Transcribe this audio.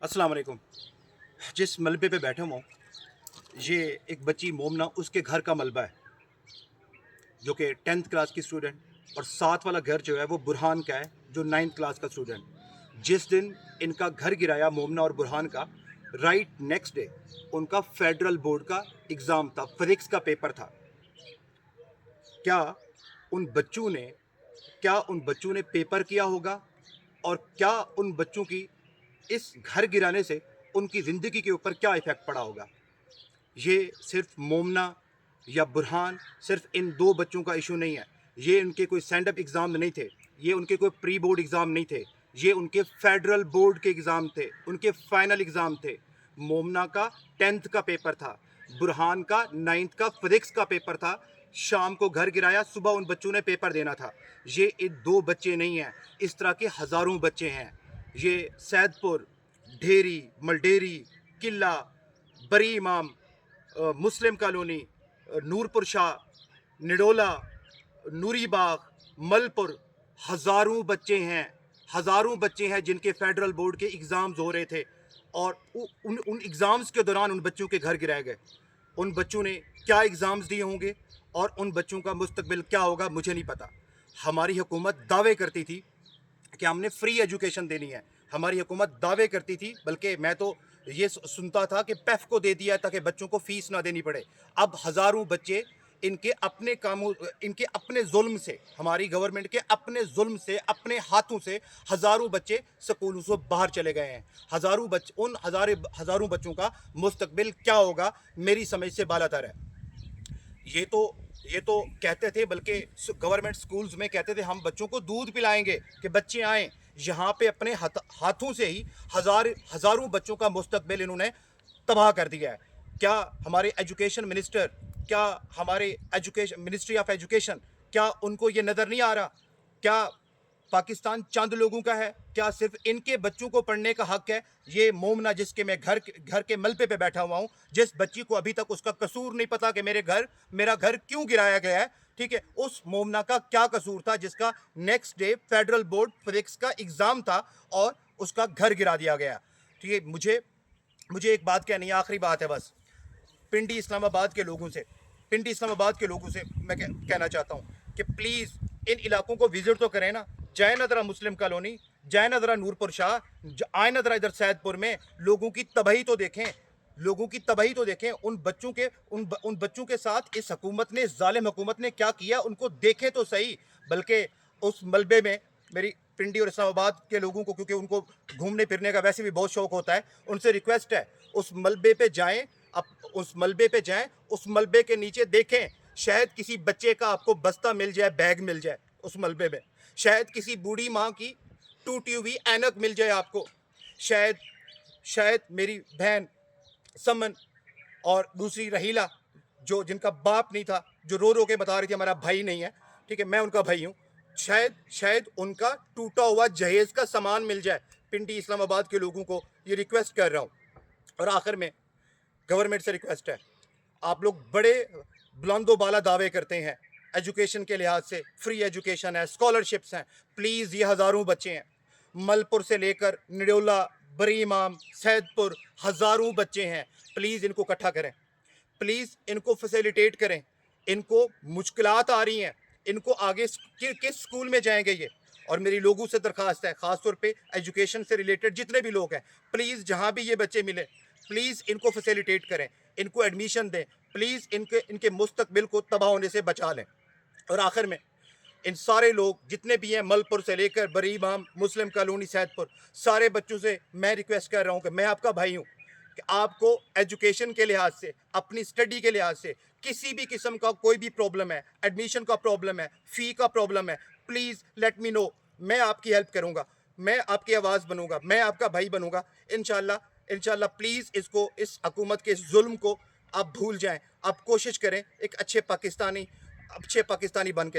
अस्सलाम वालेकुम। जिस मलबे पे बैठा हुआ हूँ, ये एक बच्ची मोमना उसके घर का मलबा है, जो कि 10th क्लास की स्टूडेंट, और साथ वाला घर जो है वो बुरहान का है, जो 9th क्लास का स्टूडेंट। जिस दिन इनका घर गिराया मोमना और बुरहान का, राइट नेक्स्ट डे उनका फेडरल बोर्ड का एग्ज़ाम था, फिजिक्स का पेपर था। क्या उन बच्चों ने क्या उन बच्चों ने पेपर किया होगा, और क्या उन बच्चों की इस घर गिराने से उनकी ज़िंदगी के ऊपर क्या इफ़ेक्ट पड़ा होगा? ये सिर्फ मोमना या बुरहान, सिर्फ इन दो बच्चों का इशू नहीं है। ये उनके कोई स्टैंड अप एग्ज़ाम नहीं थे, ये उनके कोई प्री बोर्ड एग्ज़ाम नहीं थे, ये उनके फेडरल बोर्ड के एग्ज़ाम थे, उनके फाइनल एग्ज़ाम थे। मोमना का 10th का पेपर था, बुरहान का 9th का फिजिक्स का पेपर था। शाम को घर गिराया, सुबह उन बच्चों ने पेपर देना था। ये इन दो बच्चे नहीं हैं, इस तरह के हज़ारों बच्चे हैं। ये सैदपुर, ढेरी, मलडेरी, किला, बरी इमाम, मुस्लिम कॉलोनी, नूरपुर शाह, निडोला, नूरी बाग, मलपुर, हज़ारों बच्चे हैं जिनके फेडरल बोर्ड के एग्ज़ाम्स हो रहे थे, और उन एग्ज़ाम्स के दौरान उन बच्चों के घर गिराए गए। उन बच्चों ने क्या एग्ज़ाम्स दिए होंगे और उन बच्चों का मुस्तकबिल क्या होगा, मुझे नहीं पता। हमारी हुकूमत दावे करती थी कि हमने फ्री एजुकेशन देनी है, हमारी हुकूमत दावे करती थी, बल्कि मैं तो ये सुनता था कि पेफ को दे दिया ताकि बच्चों को फीस ना देनी पड़े। अब हज़ारों बच्चे इनके अपने कामों, इनके अपने जुल्म से, हमारी गवर्नमेंट के अपने जुल्म से, अपने हाथों से हज़ारों बच्चे स्कूलों से बाहर चले गए हैं। हज़ारों बच्चों का मुस्तकबिल क्या होगा, मेरी समझ से बालातर है। ये तो ये तो कहते थे, बल्कि गवर्नमेंट स्कूल्स में कहते थे हम बच्चों को दूध पिलाएंगे कि बच्चे आएँ। यहाँ पे अपने हाथों से ही हज़ारों बच्चों का मुस्तकबिल इन्होंने तबाह कर दिया है। क्या हमारे एजुकेशन मिनिस्टर, क्या हमारे एजुकेशन मिनिस्ट्री ऑफ एजुकेशन, क्या उनको ये नज़र नहीं आ रहा? क्या पाकिस्तान चंद लोगों का है? क्या सिर्फ इनके बच्चों को पढ़ने का हक है? ये मोमना, जिसके मैं घर के मलबे पे बैठा हुआ हूँ, जिस बच्ची को अभी तक उसका कसूर नहीं पता कि मेरा घर क्यों गिराया गया है, ठीक है, उस मोमना का क्या कसूर था जिसका next day federal board physics का एग्ज़ाम था और उसका घर गिरा दिया गया? ठीक है, मुझे एक बात कहनी है, आखिरी बात है बस। पिंडी इस्लामाबाद के लोगों से मैं कहना चाहता हूँ कि प्लीज़ इन इलाकों को विजिट तो करें ना। जाए ना ज़रा मुस्लिम कॉलोनी, जाए ना ज़रा नूरपुर शाह, आए ना ज़रा इधर सैदपुर में। लोगों की तबाही तो देखें, उन बच्चों के साथ इस हुकूमत ने, इस जालिम हुकूमत ने क्या किया, उनको देखें तो सही। बल्कि उस मलबे में मेरी पिंडी और इस्लामाबाद के लोगों को, क्योंकि उनको घूमने फिरने का वैसे भी बहुत शौक होता है, उनसे रिक्वेस्ट है, उस मलबे पे जाएं। उस मलबे के नीचे देखें, शायद किसी बच्चे का आपको बस्ता मिल जाए, बैग मिल जाए उस मलबे में। शायद किसी बूढ़ी माँ की टूटी हुई ऐनक मिल जाए आपको। शायद शायद मेरी बहन समन और दूसरी रहीला, जो जिनका बाप नहीं था, जो रो रो के बता रही थी हमारा भाई नहीं है, ठीक है, मैं उनका भाई हूँ, शायद उनका टूटा हुआ जहेज का सामान मिल जाए। पिंडी इस्लामाबाद के लोगों को ये रिक्वेस्ट कर रहा हूँ। और आखिर में गवर्नमेंट से रिक्वेस्ट है, आप लोग बड़े बुलंदो बाला दावे करते हैं एजुकेशन के लिहाज से, फ्री एजुकेशन है, स्कॉलरशिप्स हैं। प्लीज़, ये हज़ारों बच्चे हैं, मलपुर से लेकर निडोला, बरी इमाम, सैदपुर, हज़ारों बच्चे हैं। प्लीज़ इनको इकट्ठा करें, प्लीज़ इनको फैसिलिटेट करें। इनको मुश्किलात आ रही हैं, इनको आगे किस स्कूल में जाएंगे ये? और मेरी लोगों से दरख्वास्त है, ख़ासतौर पे एजुकेशन से रिलेटेड जितने भी लोग हैं, प्लीज़ जहाँ भी ये बच्चे मिले, प्लीज़ इनको फैसिलिटेट करें, इनको एडमिशन दें, प्लीज़ इनके मुस्तकबिल को तबाह होने से बचा लें। और आखिर में इन सारे लोग जितने भी हैं, मलपुर से लेकर बरी इमाम, मुस्लिम कॉलोनी, सैदपुर, सारे बच्चों से मैं रिक्वेस्ट कर रहा हूँ कि मैं आपका भाई हूँ, कि आपको एजुकेशन के लिहाज से, अपनी स्टडी के लिहाज से किसी भी किस्म का कोई भी प्रॉब्लम है, एडमिशन का प्रॉब्लम है, फ़ी का प्रॉब्लम है, प्लीज़ लेट मी नो। मैं आपकी हेल्प करूँगा, मैं आपकी आवाज़ बनूँगा, मैं आपका भाई बनूँगा इंशाल्लाह। प्लीज़ इस हुकूमत के इस जुल्म को आप भूल जाएं। आप कोशिश करें एक अच्छे पाकिस्तानी बन के